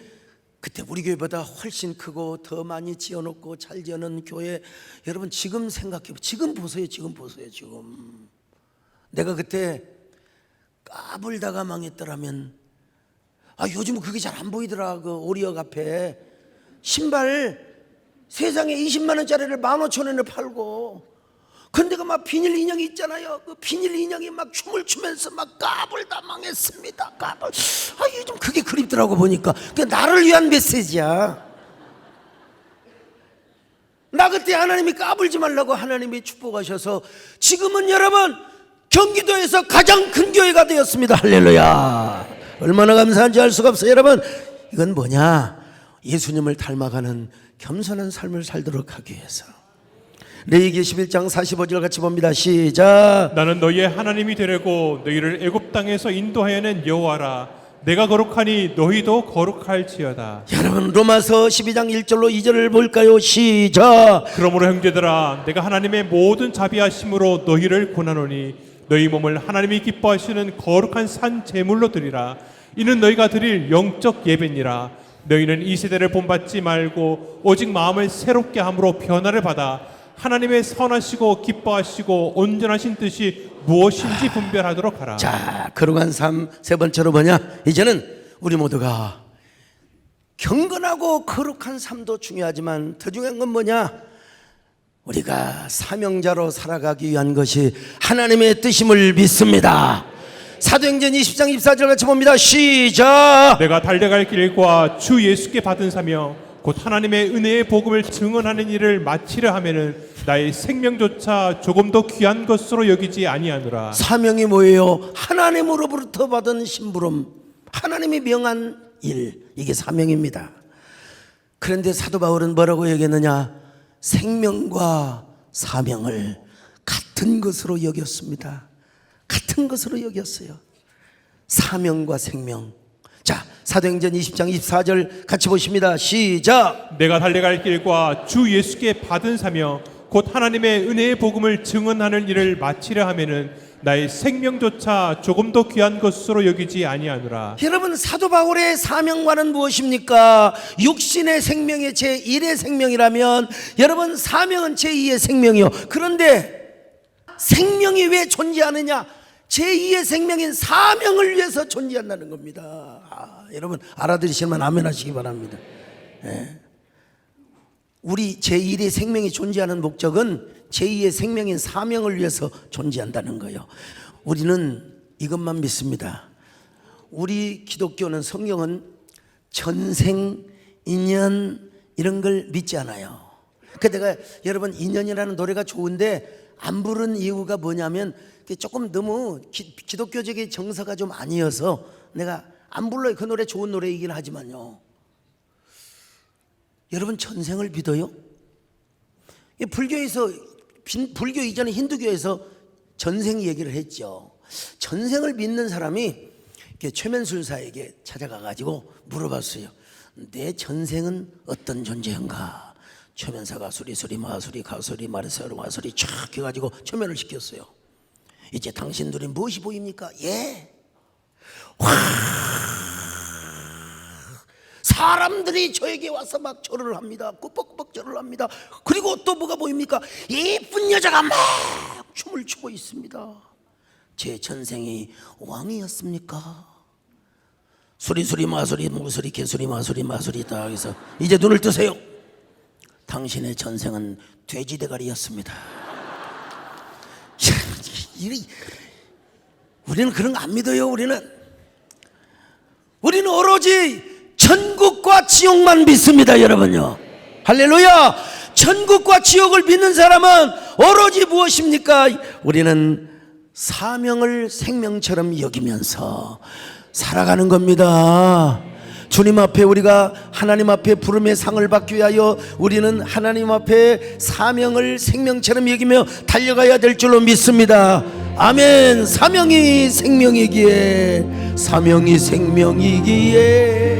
그때 우리 교회보다 훨씬 크고 더 많이 지어놓고 잘 지어놓은 교회 여러분 지금 생각해 지금 보세요. 지금 내가 그때 까불다가 망했더라면 요즘은 그게 잘 안 보이더라. 그 오리역 앞에 신발 세상에 20만 원짜리를 15,000원에 팔고 근데 그 막 비닐 인형이 있잖아요. 그 비닐 인형이 막 춤을 추면서 막 까불다 망했습니다. 요즘 그게 그립더라고 보니까. 그게 나를 위한 메시지야. 나 그때 하나님이 까불지 말라고 하나님이 축복하셔서 지금은 여러분 경기도에서 가장 큰 교회가 되었습니다. 할렐루야. 얼마나 감사한지 알 수가 없어요. 여러분 이건 뭐냐? 예수님을 닮아가는 겸손한 삶을 살도록 하기 위해서. 레위기 11장 45절 같이 봅니다. 시작. 나는 너희의 하나님이 되려고 너희를 애굽 땅에서 인도하여낸 여호와라. 내가 거룩하니 너희도 거룩할지어다. 여러분 로마서 12장 1절로 2절을 볼까요? 시작. 그러므로 형제들아 내가 하나님의 모든 자비하심으로 너희를 권하노니 너희 몸을 하나님이 기뻐하시는 거룩한 산 제물로 드리라. 이는 너희가 드릴 영적 예배니라. 너희는 이 세대를 본받지 말고 오직 마음을 새롭게 함으로 변화를 받아 하나님의 선하시고 기뻐하시고 온전하신 뜻이 무엇인지 분별하도록 하라. 자, 거룩한 삶 세 번째로 뭐냐? 이제는 우리 모두가 경건하고 거룩한 삶도 중요하지만 더 중요한 건 뭐냐? 우리가 사명자로 살아가기 위한 것이 하나님의 뜻임을 믿습니다. 사도행전 20장 24절 같이 봅니다. 시작. 내가 달려갈 길과 주 예수께 받은 사명 곧 하나님의 은혜의 복음을 증언하는 일을 마치려 하면은 나의 생명조차 조금 더 귀한 것으로 여기지 아니하노라. 사명이 뭐예요? 하나님으로부터 받은 심부름, 하나님이 명한 일, 이게 사명입니다. 그런데 사도 바울은 뭐라고 얘기했느냐? 생명과 사명을 같은 것으로 여겼습니다. 같은 것으로 여겼어요. 사명과 생명. 자, 사도행전 20장 24절 같이 보십니다. 시작. 내가 달려갈 길과 주 예수께 받은 사명 곧 하나님의 은혜의 복음을 증언하는 일을 마치려 하면은 나의 생명조차 조금 더 귀한 것으로 여기지 아니하노라. 여러분 사도 바울의 사명과는 무엇입니까? 육신의 생명이 제1의 생명이라면 여러분 사명은 제2의 생명이요. 그런데 생명이 왜 존재하느냐? 제2의 생명인 사명을 위해서 존재한다는 겁니다. 여러분 알아들으시면 아멘 하시기 바랍니다. 우리 제1의 생명이 존재하는 목적은 제2의 생명인 사명을 위해서 존재한다는 거예요. 우리는 이것만 믿습니다. 우리 기독교는 성경은 전생, 인연 이런 걸 믿지 않아요. 그 내가 여러분 인연이라는 노래가 좋은데 안 부른 이유가 뭐냐면 조금 너무 기독교적인 정서가 좀 아니어서 내가 안 불러요. 그 노래 좋은 노래이긴 하지만요. 여러분 전생을 믿어요? 불교에서 불교 이전에 힌두교에서 전생 얘기를 했죠. 전생을 믿는 사람이 최면술사에게 찾아가가지고 물어봤어요. 내 전생은 어떤 존재인가? 최면사가 수리수리 마수리 가수리 마르세르 마수리 촥 해가지고 최면을 시켰어요. 이제 당신들이 무엇이 보입니까? 예. 와 사람들이 저에게 와서 막 절을 합니다. 꾸벅꾸벅 절을 합니다. 그리고 또 뭐가 보입니까? 예쁜 여자가 막 춤을 추고 있습니다. 제 전생이 왕이었습니까? 수리수리 마수리 무수리 개수리 마수리 마수리 다 해서 이제 눈을 뜨세요. 당신의 전생은 돼지 대가리였습니다. 우리는 그런 거 안 믿어요. 우리는 오로지 천국과 지옥만 믿습니다. 여러분요, 할렐루야. 천국과 지옥을 믿는 사람은 오로지 무엇입니까? 우리는 사명을 생명처럼 여기면서 살아가는 겁니다. 주님 앞에 우리가 하나님 앞에 부름의 상을 받기 위하여 우리는 하나님 앞에 사명을 생명처럼 여기며 달려가야 될 줄로 믿습니다. 아멘. 사명이 생명이기에, 사명이 생명이기에,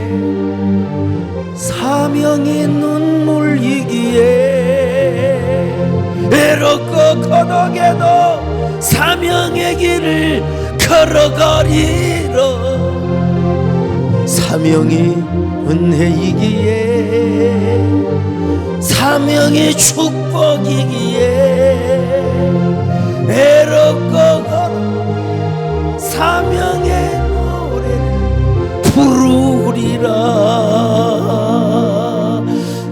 사명이 눈물이기에, 외롭고 고독해도 사명의 길을 걸어가리라. 사명이 은혜이기에, 사명이 축복이기에, 외롭고 걸어 사명의 노래를 부르리라.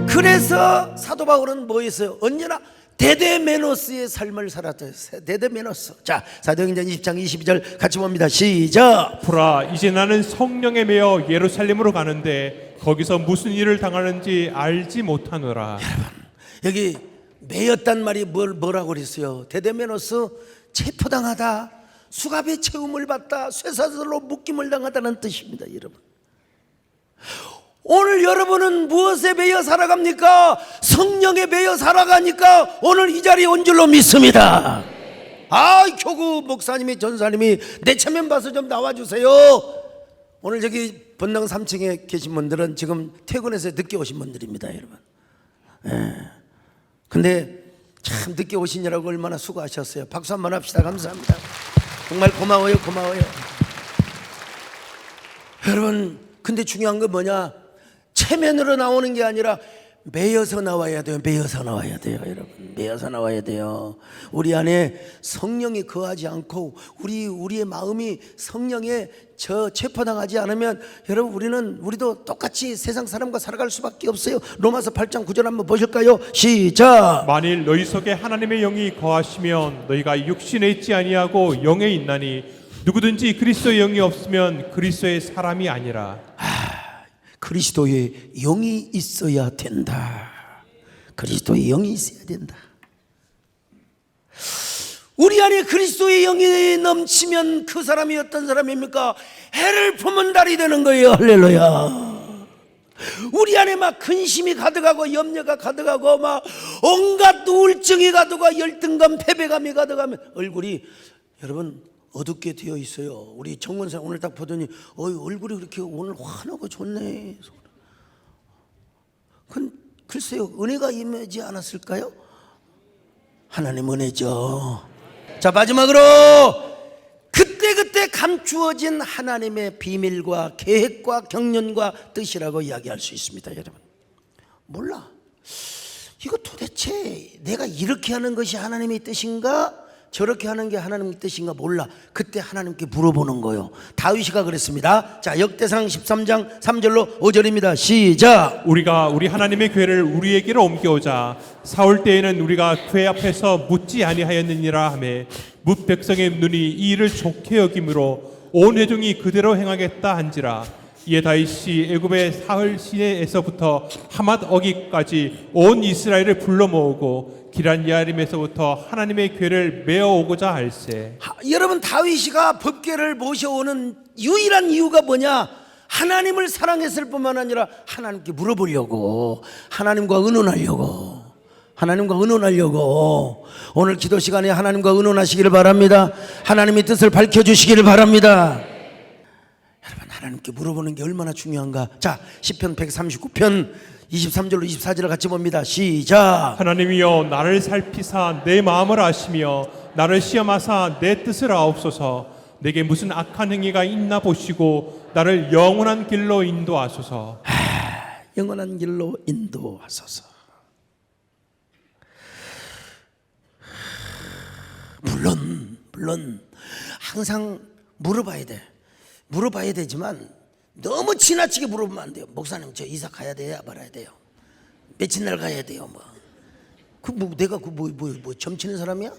그래서 사도 바울은 뭐 했어요? 언제나 데데메노스의 삶을 살았어요. 데데메노스. 자, 사도행전 20장 22절 같이 봅니다. 시작. 보라, 이제 나는 성령에 매여 예루살렘으로 가는데 거기서 무슨 일을 당하는지 알지 못하노라. 여기 매였단 말이 뭐라고 그랬어요? 데데메노스, 체포당하다, 수갑에 채움을 받다, 쇠사슬로 묶임을 당하다는 뜻입니다. 여러분, 오늘 여러분은 무엇에 매여 살아갑니까? 성령에 매여 살아가니까 오늘 이 자리에 온 줄로 믿습니다. 교구 목사님이, 전사님이 내 체면 봐서 좀 나와주세요. 오늘 저기 본당 3층에 계신 분들은 지금 퇴근해서 늦게 오신 분들입니다. 여러분, 근데 참 늦게 오시느라고 얼마나 수고하셨어요. 박수 한번 합시다. 감사합니다. 정말 고마워요. 여러분, 근데 중요한 건 뭐냐? 체면으로 나오는 게 아니라 매여서 나와야 돼요. 여러분, 매여서 나와야 돼요. 우리 안에 성령이 거하지 않고 우리의 마음이 성령에 체포당하지 않으면 여러분, 우리도 똑같이 세상 사람과 살아갈 수밖에 없어요. 로마서 8장 9절 한번 보실까요? 시작. 만일 너희 속에 하나님의 영이 거하시면 너희가 육신에 있지 아니하고 영에 있나니 누구든지 그리스도의 영이 없으면 그리스도의 사람이 아니라. 그리스도의 영이 있어야 된다. 그리스도의 영이 있어야 된다. 우리 안에 그리스도의 영이 넘치면 그 사람이 어떤 사람입니까? 해를 품은 달이 되는 거예요. 할렐루야. 우리 안에 막 근심이 가득하고 염려가 가득하고 막 온갖 우울증이 가득하고 열등감, 패배감이 가득하면 얼굴이 여러분 어둡게 되어 있어요. 우리 정원사 오늘 딱 보더니 얼굴이 그렇게 오늘 환하고 좋네. 글쎄요, 은혜가 임하지 않았을까요? 하나님 은혜죠. 자, 마지막으로 그때 감추어진 하나님의 비밀과 계획과 경륜과 뜻이라고 이야기할 수 있습니다. 여러분, 몰라. 이거 도대체 내가 이렇게 하는 것이 하나님의 뜻인가? 저렇게 하는 게 하나님의 뜻인가 몰라. 그때 하나님께 물어보는 거예요. 다윗이가 그랬습니다. 자, 역대상 13장 3절로 5절입니다. 시작. 우리가 우리 하나님의 궤를 우리에게로 옮겨오자. 사울 때에는 우리가 궤 앞에서 묻지 아니하였느니라 하매 뭇 백성의 눈이 이 일을 좋게 여김으로 온 회중이 그대로 행하겠다 한지라. 이에 다윗이 애굽의 사흘 시내에서부터 하맛 어기까지 온 이스라엘을 불러 모으고 기란 야림에서부터 하나님의 궤를 메어 오고자 할세. 여러분, 다윗이가 법궤를 모셔오는 유일한 이유가 뭐냐? 하나님을 사랑했을 뿐만 아니라 하나님께 물어보려고, 하나님과 의논하려고. 오늘 기도 시간에 하나님과 의논하시기를 바랍니다. 하나님의 뜻을 밝혀주시기를 바랍니다. 여러분, 하나님께 물어보는 게 얼마나 중요한가. 자, 시편 139편 23절로 24절을 같이 봅니다. 시작. 하나님이여, 나를 살피사 내 마음을 아시며 나를 시험하사 내 뜻을 아옵소서. 내게 무슨 악한 행위가 있나 보시고 나를 영원한 길로 인도하소서. 영원한 길로 인도하소서. 물론 항상 물어봐야 돼. 물어봐야 되지만 너무 지나치게 물어보면 안 돼요. 목사님 저 이사 가야 돼요? 말아야 돼요? 며칠 날 가야 돼요? 내가 점치는 사람이야?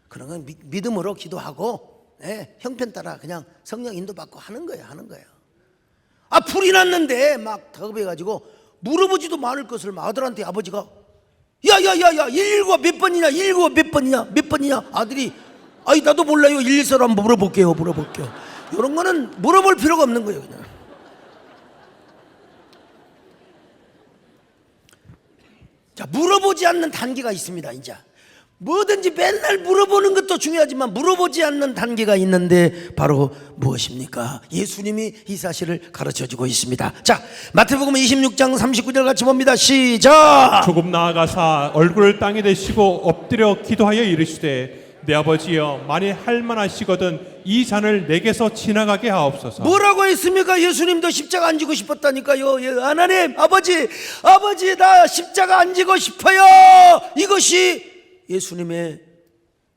그런 건 믿음으로 기도하고 형편 따라 그냥 성령 인도받고 하는 거예요. 불이 났는데 막 다급해가지고 물어보지도 않을 것을 아들한테 아버지가 야야야야 119가 몇 번이냐 119가 몇 번이냐 아들이 나도 몰라요 114로 한번 물어볼게요. 이런 거는 물어볼 필요가 없는 거예요. 그냥 자, 물어보지 않는 단계가 있습니다. 이제 뭐든지 맨날 물어보는 것도 중요하지만 물어보지 않는 단계가 있는데 바로 무엇입니까? 예수님이 이 사실을 가르쳐주고 있습니다. 자, 마태복음 26장 39절 같이 봅니다. 시작. 조금 나아가사 얼굴을 땅에 대시고 엎드려 기도하여 이르시되 내 아버지여 만일 할만하시거든 이 잔을 내게서 지나가게 하옵소서. 뭐라고 했습니까? 예수님도 십자가 안 지고 싶었다니까요. 하나님 아버지 나 십자가 안 지고 싶어요. 이것이 예수님의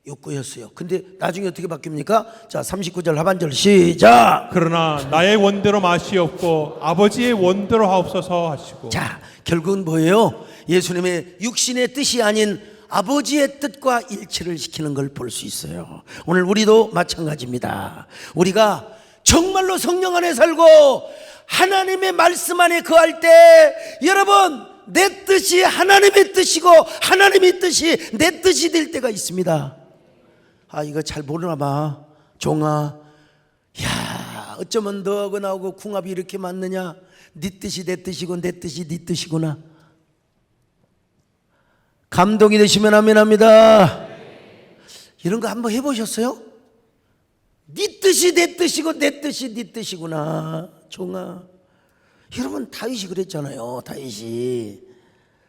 욕구였어요. 근데 나중에 어떻게 바뀝니까? 자, 39절 하반절 시작. 그러나 나의 원대로 마시옵고 아버지의 원대로 하옵소서 하시고. 자, 결국은 뭐예요? 예수님의 육신의 뜻이 아닌 아버지의 뜻과 일치를 시키는 걸 볼 수 있어요. 오늘 우리도 마찬가지입니다. 우리가 정말로 성령 안에 살고 하나님의 말씀 안에 거할 때 여러분 내 뜻이 하나님의 뜻이고 하나님의 뜻이 내 뜻이 될 때가 있습니다. 이거 잘 모르나 봐. 종아, 야 어쩌면 너하고 나하고 궁합이 이렇게 맞느냐. 네 뜻이 내 뜻이고 내 뜻이 네 뜻이구나. 감동이 되시면 아멘합니다. 이런 거 한번 해보셨어요? 네 뜻이 내 뜻이고 내 뜻이 네 뜻이구나. 종아, 여러분 다윗이 그랬잖아요.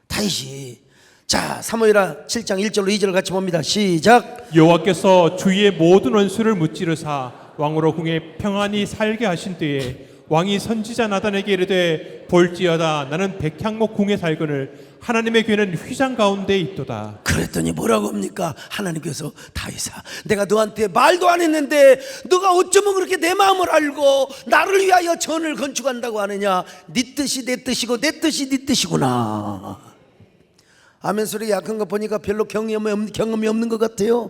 다윗이 자, 사무엘하 7장 1절로 2절 같이 봅니다. 시작. 여호와께서 주위의 모든 원수를 무찌르사 왕으로 궁에 평안히 살게 하신 때에 왕이 선지자 나단에게 이르되 볼지어다 나는 백향목 궁에 살거늘 하나님의 괴는 휘장 가운데 있도다. 그랬더니 뭐라고 합니까? 하나님께서 다윗아 내가 너한테 말도 안 했는데 너가 어쩌면 그렇게 내 마음을 알고 나를 위하여 전을 건축한다고 하느냐. 네 뜻이 내 뜻이고 내 뜻이 네 뜻이구나. 아멘 소리 약한 거 보니까 별로 경험이 없는 것 같아요.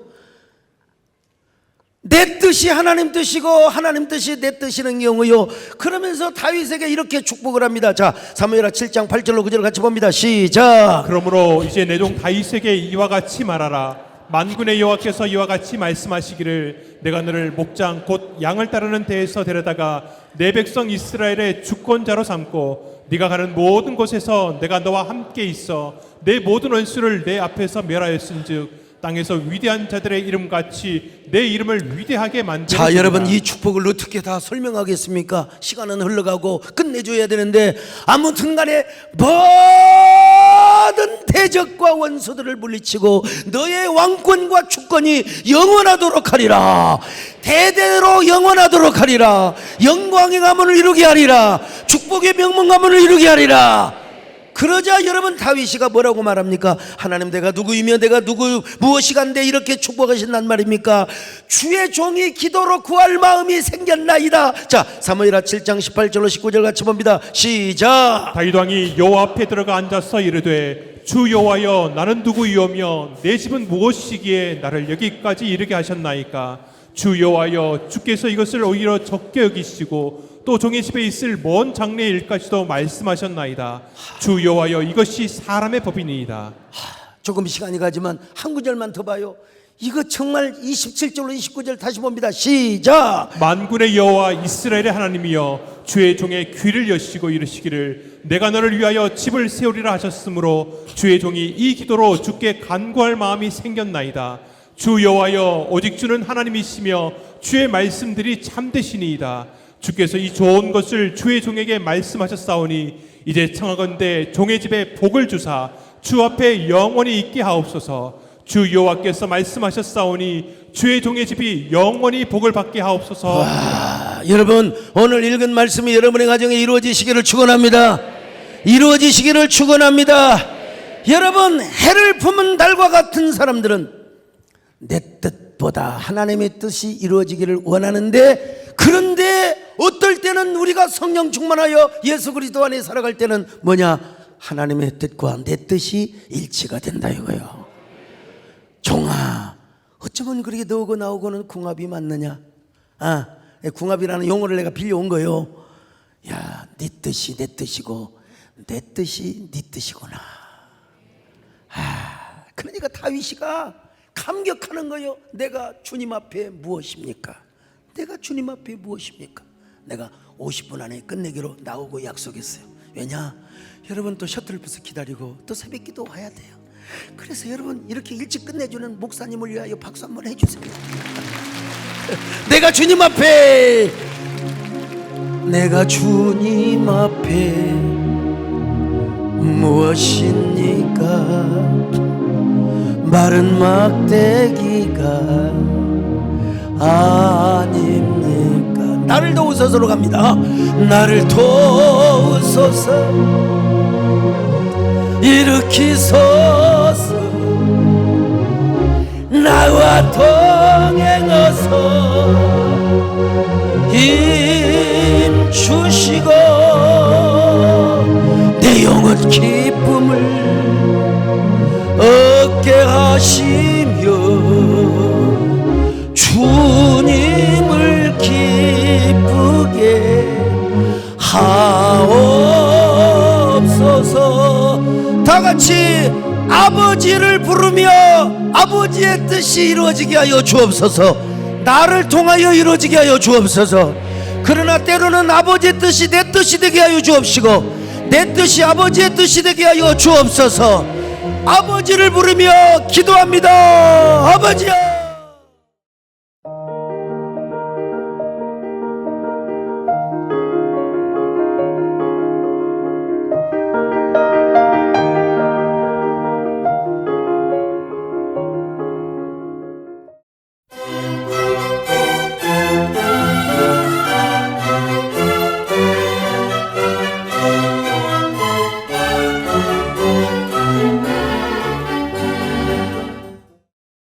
내 뜻이 하나님 뜻이고 하나님 뜻이 내 뜻이는 경우요. 그러면서 다윗에게 이렇게 축복을 합니다. 자, 사무엘하 7장 8절로 9절 같이 봅니다. 시작. 그러므로 이제 내 종 다윗에게 이와 같이 말하라. 만군의 여호와께서 이와 같이 말씀하시기를 내가 너를 목장 곧 양을 따르는 데에서 데려다가 내 백성 이스라엘의 주권자로 삼고 네가 가는 모든 곳에서 내가 너와 함께 있어 내 모든 원수를 내 앞에서 멸하였은즉 땅에서 위대한 자들의 이름같이 내 이름을 위대하게 만들어. 자, 여러분 이 축복을 어떻게 다 설명하겠습니까? 시간은 흘러가고 끝내줘야 되는데 아무튼 간에 모든 대적과 원수들을 물리치고 너의 왕권과 주권이 영원하도록 하리라. 대대로 영원하도록 하리라. 영광의 가문을 이루게 하리라. 축복의 명문 가문을 이루게 하리라. 그러자 여러분 다윗이가 뭐라고 말합니까? 하나님 내가 누구이며 내가 무엇이간데 이렇게 축복하신단 말입니까? 주의 종이 기도로 구할 마음이 생겼나이다. 자, 사무엘하 7장 18절로 19절 같이 봅니다. 시작. 다윗 왕이 여호와 앞에 들어가 앉아서 이르되 주 여호와여 나는 누구이오며 내 집은 무엇이기에 나를 여기까지 이르게 하셨나이까? 주 여호와여 주께서 이것을 오히려 적게 여기시고 또 종의 집에 있을 먼 장래의 일까지도 말씀하셨나이다. 주 여호와여 이것이 사람의 법이니이다. 조금 시간이 가지만 한 구절만 더 봐요. 이거 정말 27절로 29절 다시 봅니다. 시작. 만군의 여호와 이스라엘의 하나님이여 주의 종의 귀를 여시고 이르시기를 내가 너를 위하여 집을 세우리라 하셨으므로 주의 종이 이 기도로 주께 간구할 마음이 생겼나이다. 주 여호와여 오직 주는 하나님이시며 주의 말씀들이 참되시니이다. 주께서 이 좋은 것을 주의 종에게 말씀하셨사오니 이제 청하건대 종의 집에 복을 주사 주 앞에 영원히 있게 하옵소서. 주 여호와께서 말씀하셨사오니 주의 종의 집이 영원히 복을 받게 하옵소서. 여러분 오늘 읽은 말씀이 여러분의 가정에 이루어지시기를 축원합니다. 이루어지시기를 축원합니다. 여러분, 해를 품은 달과 같은 사람들은 내 뜻보다 하나님의 뜻이 이루어지기를 원하는데, 그런데 어떨 때는 우리가 성령 충만하여 예수 그리스도 안에 살아갈 때는 뭐냐? 하나님의 뜻과 내 뜻이 일치가 된다 이거요. 종아, 어쩌면 그렇게 너고 나오고는 궁합이 맞느냐? 궁합이라는 용어를 내가 빌려온 거요. 야, 네 뜻이 내 뜻이고 내 뜻이 네 뜻이구나. 그러니까 다윗이가 감격하는 거요. 내가 주님 앞에 무엇입니까? 내가 주님 앞에 무엇입니까? 내가 50분 안에 끝내기로 나오고 약속했어요. 왜냐? 여러분 또 셔틀버스 기다리고 또 새벽기도 와야 돼요. 그래서 여러분 이렇게 일찍 끝내주는 목사님을 위하여 박수 한번 해주세요. 내가 주님 앞에 무엇입니까? 마른 막대기가 아닙니까? 나를 도우소서로 갑니다. 나를 도우소서, 일으키소서, 나와 동행하소, 힘 주시고 내 영혼 기쁨을 얻게 하시며 주님을 기쁘게 하옵소서. 다 같이 아버지를 부르며 아버지의 뜻이 이루어지게 하여 주옵소서. 나를 통하여 이루어지게 하여 주옵소서. 그러나 때로는 아버지의 뜻이 내 뜻이 되게 하여 주옵시고 내 뜻이 아버지의 뜻이 되게 하여 주옵소서. 아버지를 부르며 기도합니다. 아버지여,